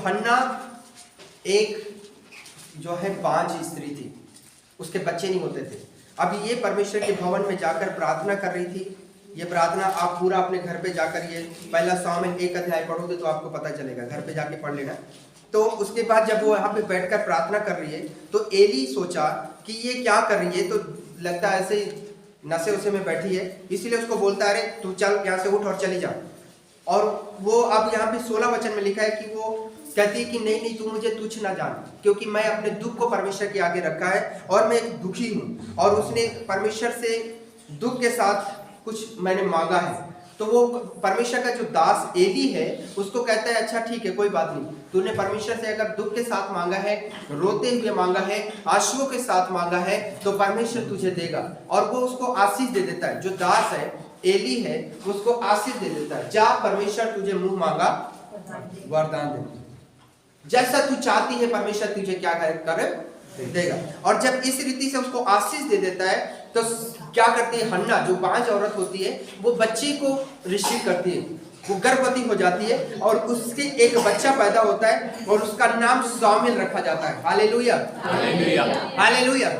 हन्ना एक जो है बांझ स्त्री थी, उसके बच्चे नहीं होते थे। अब ये परमेश्वर के भवन में जाकर प्रार्थना कर रही थी। ये प्रार्थना आप पूरा अपने घर पे जाकर ये पहला शामिल 1 अध्याय पढ़ोगे तो आपको पता चलेगा, घर पे जाके पढ़ लेना। तो उसके बाद जब वो यहाँ पे बैठकर प्रार्थना कर रही है तो एली सोचा कि ये क्या कर रही है, तो लगता है ऐसे ही नशे उसे में बैठी है, इसीलिए उसको बोलता है अरे तू चल यहाँ से उठ और चली जा। और वो अब यहाँ पे 16 वचन में लिखा है कि वो कहती है कि नहीं नहीं, तू मुझे तुच्छ ना जान, क्योंकि मैं अपने दुख को परमेश्वर के आगे रखा है और मैं एक दुखी हूँ, और उसने परमेश्वर से दुख के साथ कुछ मैंने मांगा है। तो वो परमेश्वर का जो दास एली है उसको कहता है अच्छा ठीक है, कोई बात नहीं, तूने परमेश्वर से अगर दुख के साथ मांगा है, रोते हुए मांगा है, आंसुओं के साथ मांगा है, तो परमेश्वर तुझे देगा। और वो उसको आशीष दे देता है। जो दास है एली है उसको आशीष दे देता है, जा परमेश्वर तुझे मुंह मांगा वरदान दे, जैसा तू चाहती है परमेश्वर तुझे क्या कर देगा। और जब इस रीति से उसको आशीष दे देता है तो क्या करती है हन्ना, जो बांझ औरत होती है, वो बच्चे को रिसीव करती है, वो गर्भवती हो जाती है और उसके एक बच्चा पैदा होता है और उसका नाम शामिल रखा जाता है। Hallelujah hallelujah hallelujah.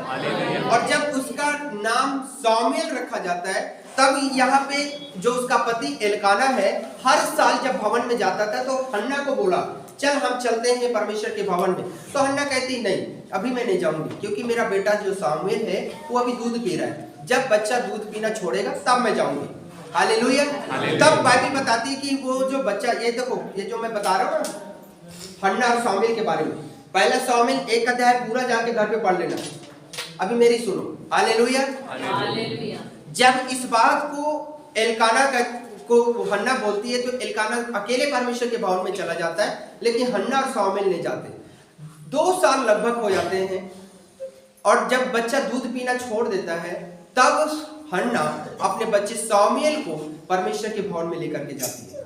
और जब उसका नाम शामिल रखा जाता है तब यहाँ पे जो उसका पति एलकाना है हर साल जब भवन में जाता था तो हन्ना को बोला चल हम चलते हैं परमेश्वर के भवन में। तो हन्ना कहती नहीं, अभी मैं नहीं जाऊंगी, क्योंकि मेरा बेटा जो सामुएल है वो अभी दूध पी रहा है, जब बच्चा दूध पीना छोड़ेगा तब मैं जाऊंगी। हालेलुया। तब बाइबल बताती है कि वो जो बच्चा, ये देखो ये जो मैं बता रहा हूँ ना हन्ना और सामुएल के बारे में, पहला सामुएल 1 अध्याय पूरा जाके घर पे पढ़ लेना। अभी मेरी सुनो। हालेलुया। जब इस बात को एलकाना को हन्ना बोलती है तो एलकाना अकेले परमेश्वर के भवन में चला जाता है, लेकिन हन्ना और शामुएल नहीं जाते। 2 साल लगभग हो जाते हैं और जब बच्चा दूध पीना छोड़ देता है तब हन्ना अपने बच्चे शामुएल को परमेश्वर के भवन में लेकर के जाती है।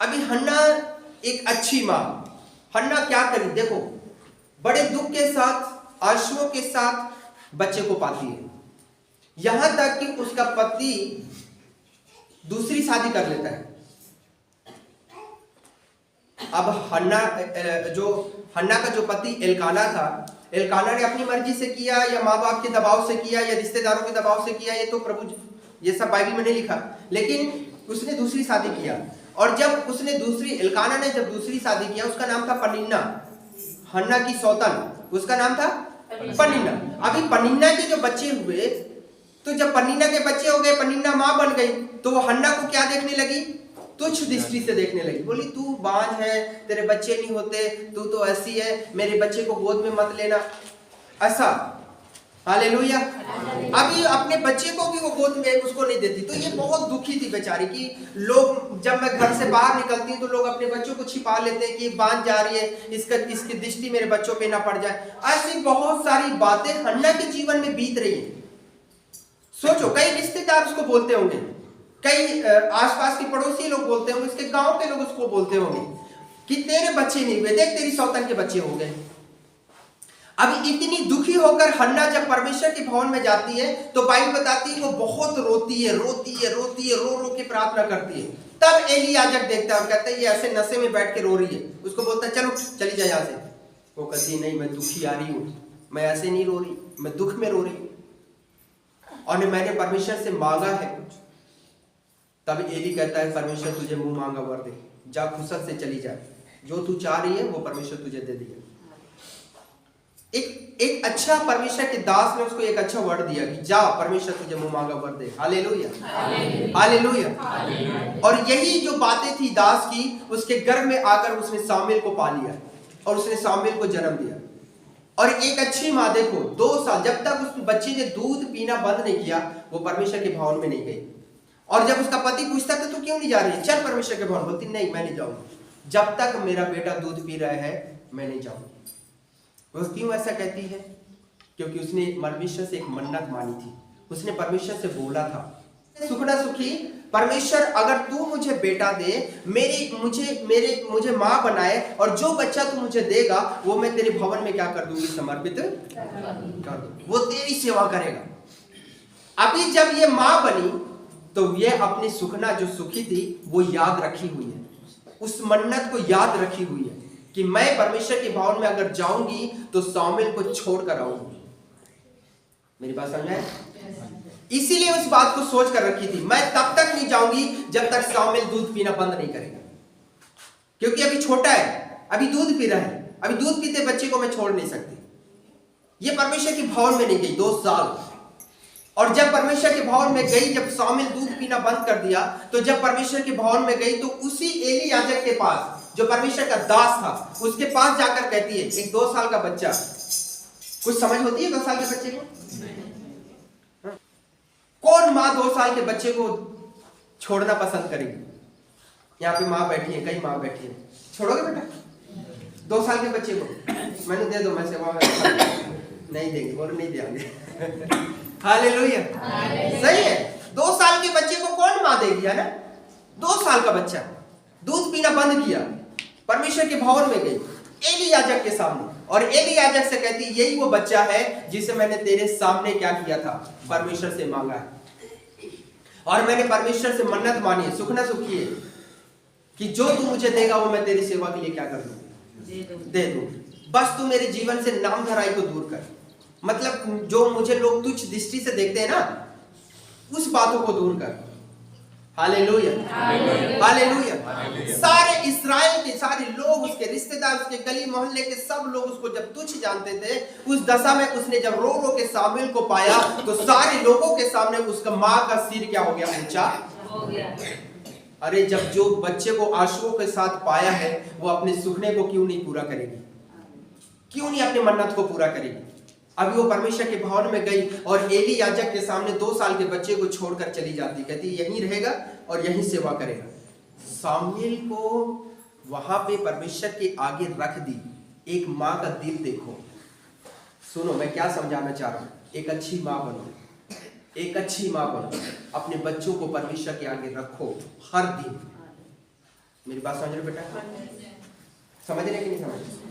अभी हन्ना एक अच्छी माँ, हन्ना क्या करी देखो, बड़े दुख के साथ आंसुओं के साथ बच्चे को पाती है, यहां तक कि उसका पति दूसरी शादी कर लेता है। अब हन्ना का जो पति एलकाना था, एलकाना ने अपनी मर्जी से किया या माँ बाप के दबाव से किया या रिश्तेदारों के दबाव से किया, ये तो प्रभु ये सब बाइबल में नहीं लिखा, लेकिन उसने दूसरी शादी किया। और जब उसने एलकाना ने जब दूसरी शादी किया, उसका नाम था पनिन्ना, हन्ना की सौतन, उसका नाम था पनिन्ना। अभी पनिन्ना के जो बच्चे हुए, तो जब पनिन्ना के बच्चे हो गए, पनिन्ना माँ बन गई, तो वो हन्ना को क्या देखने लगी, तुच्छ दृष्टि से देखने लगी। बोली तू बांझ है, तेरे बच्चे नहीं होते, तू तो ऐसी है, मेरे बच्चे को गोद में मत लेना, ऐसा। हालेलुया। अभी अपने बच्चे को भी वो गोद में उसको नहीं देती। तो ये बहुत दुखी थी बेचारी कि लोग, जब मैं घर से बाहर निकलती हूँ तो लोग अपने बच्चों को छिपा लेते हैं कि बांझ जा रही है, इसकी दृष्टि मेरे बच्चों पे ना पड़ जाए। ऐसी बहुत सारी बातें हन्ना के जीवन में बीत रही है। सोचो, कई रिश्तेदार उसको बोलते होंगे, कई आसपास के पड़ोसी लोग बोलते होंगे, उसके गांव के लोग उसको बोलते होंगे कि तेरे बच्चे नहीं हुए, देख तेरी सौतन के बच्चे हो गए। अब इतनी दुखी होकर हन्ना जब परमेश्वर के भवन में जाती है तो बाइबल बताती है वो बहुत रोती है, रो रो के प्रार्थना करती है। तब एली याजक देखता है और कहता है ये ऐसे नशे में बैठ के रो रही है। उसको बोलता है चलो चली जा यहाँ से। वो कहती है नहीं, मैं दुखी आ रही हूँ, मैं ऐसे नहीं रो रही, मैं दुख में रो रही हूँ और मैंने परमेश्वर से मांगा है कुछ। तब एली कहता है परमेश्वर तुझे मुंह मांगा वर दे, जा खुशत से चली जा, जो तू चाह रही है वो परमेश्वर तुझे दे दिया। एक अच्छा परमेश्वर के दास ने उसको एक अच्छा वर्ड दिया कि जा परमेश्वर तुझे मुंह मांगा वर दे। Hallelujah hallelujah. और यही जो बातें थी दास की, उसके गर्भ में आकर उसने शामुएल को पा लिया और उसने शामुएल को जन्म दिया। और एक अच्छी माँ देखो 2 साल जब तक उस बच्चे ने दूध पीना बंद नहीं किया वो परमेश्वर के भवन में नहीं गई। और जब उसका पति पूछता था तो क्यों नहीं जा रही है, चल परमेश्वर के भवन, बोलती नहीं मैं नहीं जाऊंगी, जब तक मेरा बेटा दूध पी रहा है मैं नहीं जाऊंगी। वो क्यों ऐसा कहती है, क्योंकि उसने परमेश्वर से एक मन्नत मानी थी, उसने परमेश्वर से बोला था सुखना सुखी परमेश्वर अगर तू मुझे बेटा दे, मुझे माँ बनाए और जो बच्चा तू मुझे देगा वो मैं तेरे भवन में क्या कर दूंगी, समर्पित कर दूंगी, वो तेरी सेवा करेगा। अभी जब ये माँ बनी तो ये अपनी सुखना जो सुखी थी वो याद रखी हुई है। उस मन्नत को याद रखी हुई है कि मैं परमेश्वर के भवन में अगर जाऊंगी तो सामुएल को छोड़कर आऊंगी। मेरी बात समझ आए? इसीलिए उस बात को सोच कर रखी थी, मैं तब तक नहीं जाऊंगी जब तक सामुएल दूध पीना बंद नहीं करेगा, क्योंकि अभी छोटा है, अभी दूध पी रहा है, अभी दूध पीते बच्चे को मैं छोड़ नहीं सकती। ये परमेश्वर के भवन में नहीं गई 2 साल, और जब परमेश्वर के भवन में गई, जब सामुएल दूध पीना बंद कर दिया, तो जब परमेश्वर के भवन में गई तो उसी एली याजक के पास, जो परमेश्वर का दास था, उसके पास जाकर कहती है, एक 2 साल का बच्चा, कुछ समझ होती है 2 साल के बच्चे को? कौन माँ 2 साल के बच्चे को छोड़ना पसंद करेगी? यहाँ पे माँ बैठी है, कई माँ बैठी है, छोड़ोगे बेटा 2 साल के बच्चे को? मैंने दे दो, मैं सेवा में नहीं देंगे, बोलो नहीं देंगे। हालेलुया, सही है। 2 साल के बच्चे को कौन माँ देगी, है ना? 2 साल का बच्चा दूध पीना बंद किया, परमेश्वर के भवन में गई एली याजक के सामने, और एली याजक से कहती, यही वो बच्चा है जिसे मैंने तेरे सामने क्या किया था, परमेश्वर से मांगा है, और मैंने परमेश्वर से मन्नत मानी है, सुखना सुखी है कि जो तू मुझे देगा वो मैं तेरी सेवा के लिए क्या कर दूं, दे दूं। बस तू मेरे जीवन से नाम धराई को दूर कर, मतलब जो मुझे लोग तुच्छ दृष्टि से देखते हैं ना, उस बातों को दूर कर। Hallelujah, hallelujah. सारे इस्राएल के सारे लोग, उसके रिश्तेदार, उसके गली मोहल्ले के सब लोग उसको जब तुच्छ जानते थे, उस दशा में उसने जब रो रो के सामुएल को पाया, तो सारे लोगों के सामने उसका माँ का सिर क्या हो गया, ऊंचा हो गया। अरे जब जो बच्चे को आंसुओं के साथ पाया है, वो अपने सुखने को क्यों नहीं पूरा करेगी? क्यों नहीं अपनी मन्नत को पूरा करेगी? अभी वो परमेश्वर के भवन में गई और एली याजक के सामने 2 साल के बच्चे को छोड़कर चली जाती, कहती यहीं रहेगा और यहीं सेवा करेगा। सामुएल को वहां पे परमेश्वर के आगे रख दी। एक माँ का दिल देखो, सुनो मैं क्या समझाना चाह रहा हूँ। एक अच्छी माँ बनो, एक अच्छी माँ बनो, अपने बच्चों को परमेश्वर के आगे रखो हर दिन। मेरी बात समझ रहे बेटा? समझ रहे कि नहीं समझ रहे?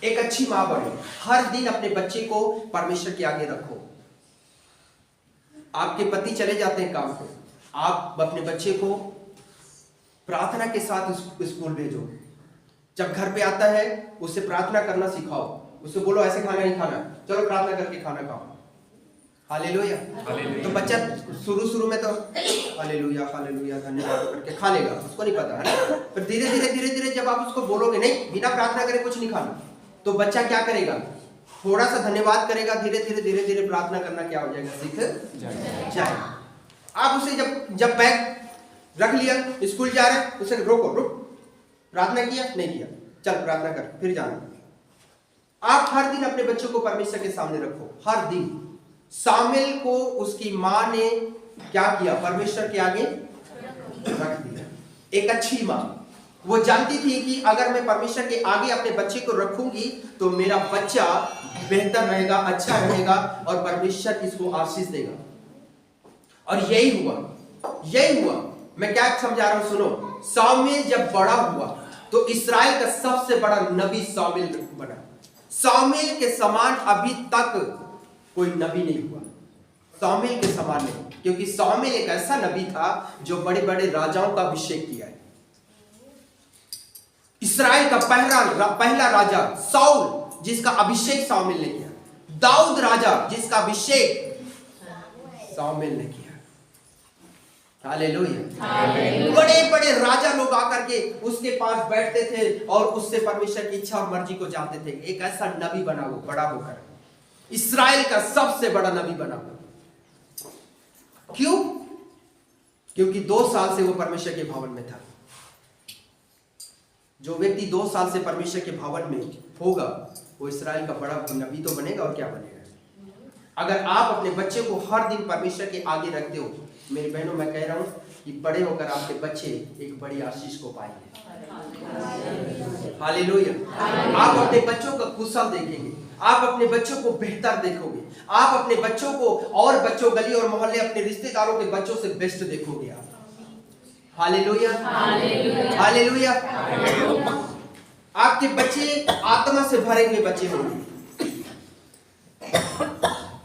एक अच्छी माँ बनो, हर दिन अपने बच्चे को परमेश्वर के आगे रखो। आपके पति चले जाते हैं काम पे, आप अपने बच्चे को प्रार्थना के साथ स्कूल भेजो। जब घर पे आता है उसे प्रार्थना करना सिखाओ, उसे बोलो ऐसे खाना नहीं खाना, चलो प्रार्थना करके खाना खाओ। हालेलुया। तो बच्चा शुरू में तो हालेलुया हालेलुया धन्यवाद करके खा लेगा, उसको नहीं पता है ना। फिर धीरे धीरे जब आप उसको बोलोगे नहीं बिना प्रार्थना करे कुछ नहीं खाना, तो बच्चा क्या करेगा, थोड़ा सा धन्यवाद करेगा, धीरे धीरे प्रार्थना करना क्या हो जाएगा, सीख जाएगा। आप उसे जब बैग रख लिया, स्कूल जा रहे हैं, उसे रुक, प्रार्थना किया नहीं किया, चल प्रार्थना कर, फिर जाना। आप हर दिन अपने बच्चों को परमेश्वर के सामने रखो, हर दिन। सामुएल को उसकी माँ ने क्या किया, परमेश्वर के आगे रख दिया। एक अच्छी माँ, वो जानती थी कि अगर मैं परमेश्वर के आगे अपने बच्चे को रखूंगी तो मेरा बच्चा बेहतर रहेगा, अच्छा रहेगा, और परमेश्वर इसको आशीष देगा। और यही हुआ। मैं क्या समझा रहा हूं, सुनो। सामुएल जब बड़ा हुआ तो इस्राएल का सबसे बड़ा नबी सामुएल बना। सामुएल के समान अभी तक कोई नबी नहीं हुआ, सामुएल के समान नहीं, क्योंकि सामुएल एक ऐसा नबी था जो बड़े बड़े राजाओं का अभिषेक किया है। इस्राएल का पहला राजा साउल, जिसका अभिषेक सामुएल ने किया। दाऊद राजा, जिसका अभिषेक सामुएल ने किया। हालेलुया। बड़े बड़े राजा लोग आकर के उसके पास बैठते थे और उससे परमेश्वर की इच्छा और मर्जी को जानते थे। एक ऐसा नबी बना वो बड़ा होकर, इस्राएल का सबसे बड़ा नबी बना। क्यों? क्योंकि 2 साल से वो परमेश्वर के भवन में था। जो व्यक्ति 2 साल से परमेश्वर के भवन में होगा वो इस्राएल का बड़ा नबी तो बनेगा, और क्या बनेगा। अगर आप अपने बच्चे को हर दिन परमेश्वर के आगे रखते हो, मेरी बहनों मैं कह रहा हूं कि बड़े होकर आपके बच्चे एक बड़ी आशीष को पाएंगे। हालेलुया। आप अपने बच्चों का कुशल देखेंगे, आप अपने बच्चों को बेहतर देखोगे, आप अपने बच्चों को और बच्चों, गली और मोहल्ले, अपने रिश्तेदारों के बच्चों से बेस्ट देखोगे आप। Hallelujah, hallelujah. आपके बच्चे आत्मा से भरे हुए बच्चे होंगे।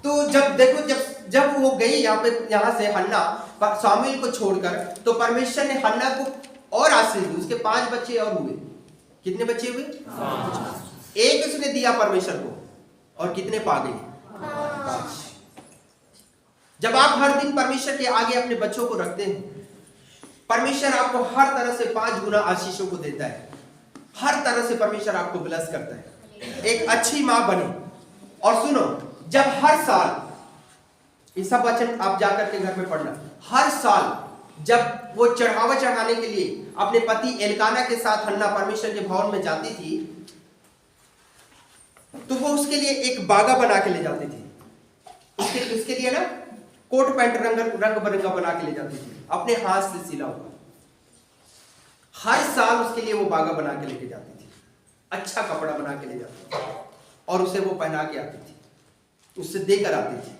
तो जब देखो, जब वो गई यहाँ से हन्ना सामुएल को छोड़कर, तो परमेश्वर ने हन्ना को और आशीष दी। उसके 5 बच्चे और हुए। कितने बच्चे हुए? 5। एक उसने दिया परमेश्वर को, और कितने पा गए? 5। जब आप हर दिन परमेश्वर के आगे अपने बच्चों को रखते हैं, परमेश्वर आपको हर तरह से 5 गुना आशीषों को देता है। हर तरह से परमेश्वर आपको ब्लेस करता है। एक अच्छी मां बने। और सुनो, जब हर साल, ये सब वचन आप जाकर के घर में पढ़ना, हर साल जब वो चढ़ावा चढ़ाने के लिए अपने पति एलकाना के साथ हन्ना परमेश्वर के भवन में जाती थी, तो वो उसके लिए एक बागा बना के ले जाती थी। उसके लिए ना कोट पैंट रंग बिरंगा बना के ले जाती थी, अपने हाथ से सिला हुआ। हर साल उसके लिए वो बागा बना के लेके जाती थी, अच्छा कपड़ा बना के ले जाती थी, और उसे वो पहना के आती थी, उससे देकर आती थी।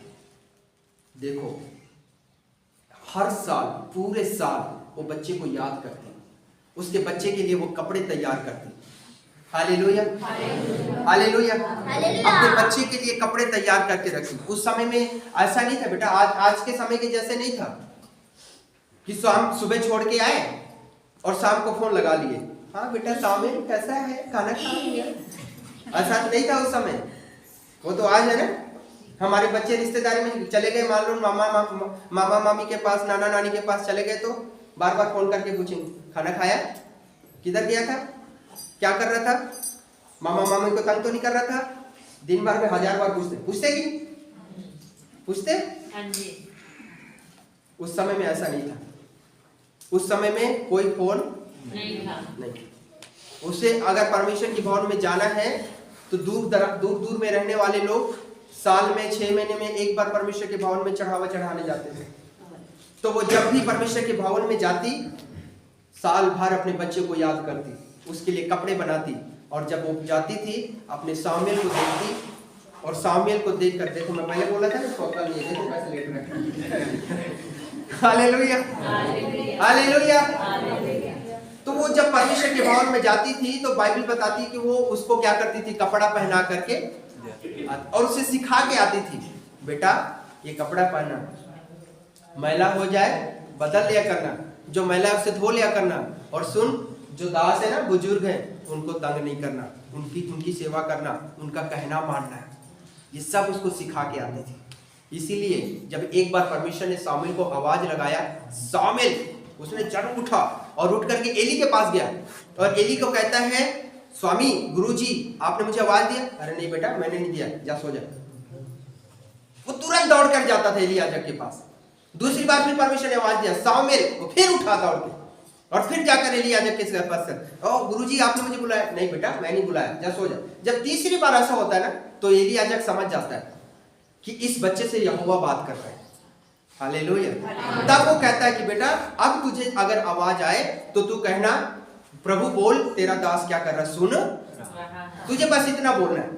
देखो, हर साल, पूरे साल वो बच्चे को याद करती, उसके बच्चे के लिए वो कपड़े तैयार करती। Hallelujah, hallelujah. अपने बच्चे के लिए कपड़े तैयार करके रखी। उस समय में ऐसा नहीं था बेटा, आज के समय के जैसे नहीं था कि शाम सुबह छोड़ के आए और शाम को फोन लगा लिए, हाँ बेटा सामने कैसा है, खाना खा लिया। ऐसा नहीं था उस समय। वो तो आज है ना, हमारे बच्चे रिश्तेदारी में चले गए, मान लो मामा मामी के पास, नाना नानी के पास चले गए, तो बार बार फोन करके पूछेंगे खाना खाया, किधर गया था, क्या कर रहा था, मामा मामी को तंग तो नहीं कर रहा था। दिन भर में 1000 बार पूछते कि पूछते। उस समय में ऐसा नहीं था। उस समय में कोई फोन नहीं। उसे अगर परमेश्वर की भवन में जाना है तो दूर में रहने वाले लोग साल में 6 महीने में एक बार परमेश्वर के भवन में चढ़ावा चढ़ाने जाते थे। तो वो जब भी परमेश्वर के भवन में जाती, साल भर अपने बच्चे को याद करती, उसके लिए कपड़े बनाती, और जब वो जाती थी अपने सामुएल को देखती, और सामुएल को देख कर, देखो मैं पहले बोला था ना, सोता नहीं है, देखो कैसे लेट रखा। Hallelujah, hallelujah. तो वो जब परमेश्वर के भवन में जाती थी तो बाइबल बताती कि वो उसको क्या करती थी, कपड़ा पहना करके, और उसे सिखा के आती थी, बेटा ये कपड़ा पहनना, मैला हो जाए बदल लिया करना, जो मैला है उसे धो लिया करना, और सुन, जो दास है ना, बुजुर्ग हैं, उनको तंग नहीं करना, उनकी सेवा करना, उनका कहना मानना है। ये सब उसको सिखा के आती थी। इसीलिए जब एक बार परमेश्वर ने सामुएल को आवाज लगाया, सामुएल, उसने चढ़ उठा और उठ करके एली के पास गया, और एली को कहता है, स्वामी, गुरुजी, आपने मुझे आवाज दिया। अरे नहीं बेटा, मैंने नहीं दिया, जा सो जा। वो तुरंत दौड़ कर जाता था एली याजक के पास। दूसरी बार फिर परमेश्वर ने आवाज दिया, सामुएल, वो फिर उठा दौड़ के, और फिर जाकर एली याजक के पास कर, ओ गुरुजी आपने मुझे बुलाया। नहीं बेटा, मैं नहीं बुलाया, जा सो जा। जब तीसरी बार ऐसा होता है ना, तो एली याजक समझ जाता है कि इस बच्चे से यहोवा बात कर रहा है। हालेलुया। तब वो कहता है कि बेटा, अब तुझे अगर आवाज आए तो तू कहना, प्रभु बोल, तेरा दास क्या कर रहा, सुन। तुझे बस इतना बोलना है।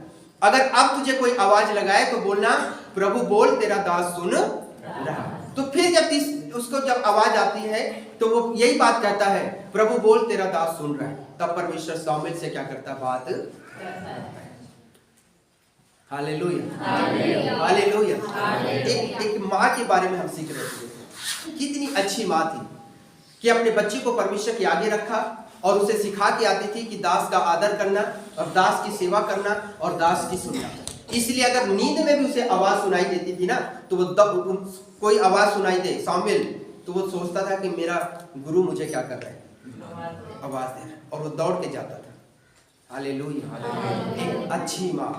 अगर अब तुझे कोई आवाज लगाए तो बोलना, प्रभु बोल, तेरा दास सुन रहा। तो फिर जब उसको जब आवाज आती है तो वो यही बात कहता है, प्रभु बोल, तेरा दास सुन रहा है। तब परमेश्वर सामुएल से क्या करता, बात। Hallelujah, hallelujah. एक माँ के बारे में हम सीख रहे थे, कितनी अच्छी माँ थी कि अपने बच्चे को परमेश्वर के आगे रखा और उसे सिखा के आती थी कि दास का आदर करना और दास की सेवा करना और दास की सुनना। इसलिए अगर नींद में भी उसे आवाज सुनाई देती थी ना, तो वो कोई आवाज सुनाई दे, सामुएल, तो वो सोचता था कि मेरा गुरु मुझे क्या कर रहा है, आवाज दे रहा है, और वो दौड़ के जाता था। हालेलुया। एक अच्छी माँ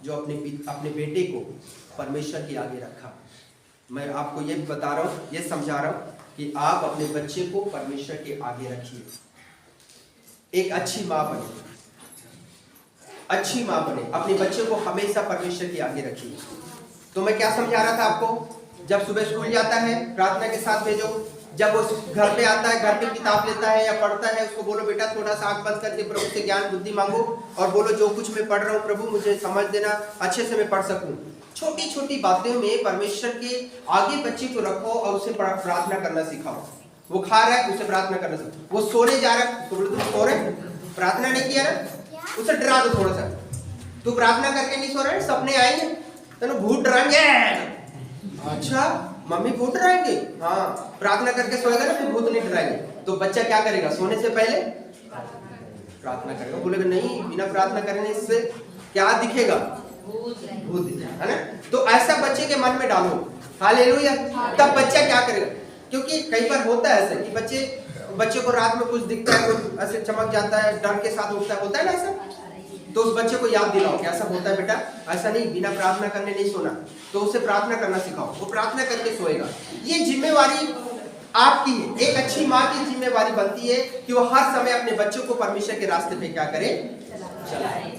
जो अपने बेटे को परमेश्वर के आगे रखा। मैं आपको ये बता रहा हूँ, ये समझा रहा हूँ कि आप अपने बच्चे को परमेश्वर के आगे रखिए। एक अच्छी माँ बने, अच्छी माँ बने, अपने बच्चे को हमेशा परमेश्वर के आगे रखिए। तो मैं क्या समझा रहा था आपको, जब सुबह स्कूल जाता है प्रार्थना के साथ भेजो, जब वो घर पे आता है, घर पे किताब लेता है या पढ़ता है, उसको बोलो बेटा थोड़ा सा आंख बंद करके प्रभु से ज्ञान बुद्धि मांगो, और बोलो जो कुछ मैं पढ़ रहा हूँ प्रभु मुझे समझ देना, अच्छे से मैं पढ़ सकूं। छोटी छोटी बातों में परमेश्वर के आगे बच्चे को रखो और उसे प्रार्थना करना सिखाओ। वो खा रहा है, उसे प्रार्थना करना सिखाओ। वो सोने जा रहा है तो बोलो तुम सो रहे, प्रार्थना नहीं किया ना, उसे डरा दो थोड़ा सा, तू प्रार्थना करके नहीं सो रहा है, सपने आएंगे तो भूत डराएंगे। अच्छा मम्मी भूत डराएंगे, हाँ प्रार्थना करके सोएगा ना फिर भूत नहीं डराएंगे। तो बच्चा क्या करेगा, सोने से पहले प्रार्थना करेगा। बोलेगा नहीं बिना प्रार्थना करने से क्या दिखेगा, भूत दिखेगा, है ना। तो ऐसा बच्चे के मन में डालो, हालेलुया। तब बच्चा क्या करेगा, क्योंकि कई बार होता है ऐसा कि बच्चे को रात में कुछ दिखता है, कुछ ऐसे चमक जाता है, डर के साथ होता है ना ऐसा। तो उस बच्चे को याद दिलाओ कि ऐसा होता है बेटा, ऐसा नहीं, बिना प्रार्थना करने नहीं सोना। तो उसे प्रार्थना करना सिखाओ, वो प्रार्थना करके सोएगा। ये जिम्मेवारी आपकी है। एक अच्छी माँ की जिम्मेवारी बनती है कि वो हर समय अपने बच्चों को परमेश्वर के रास्ते पे क्या करे, चलाए।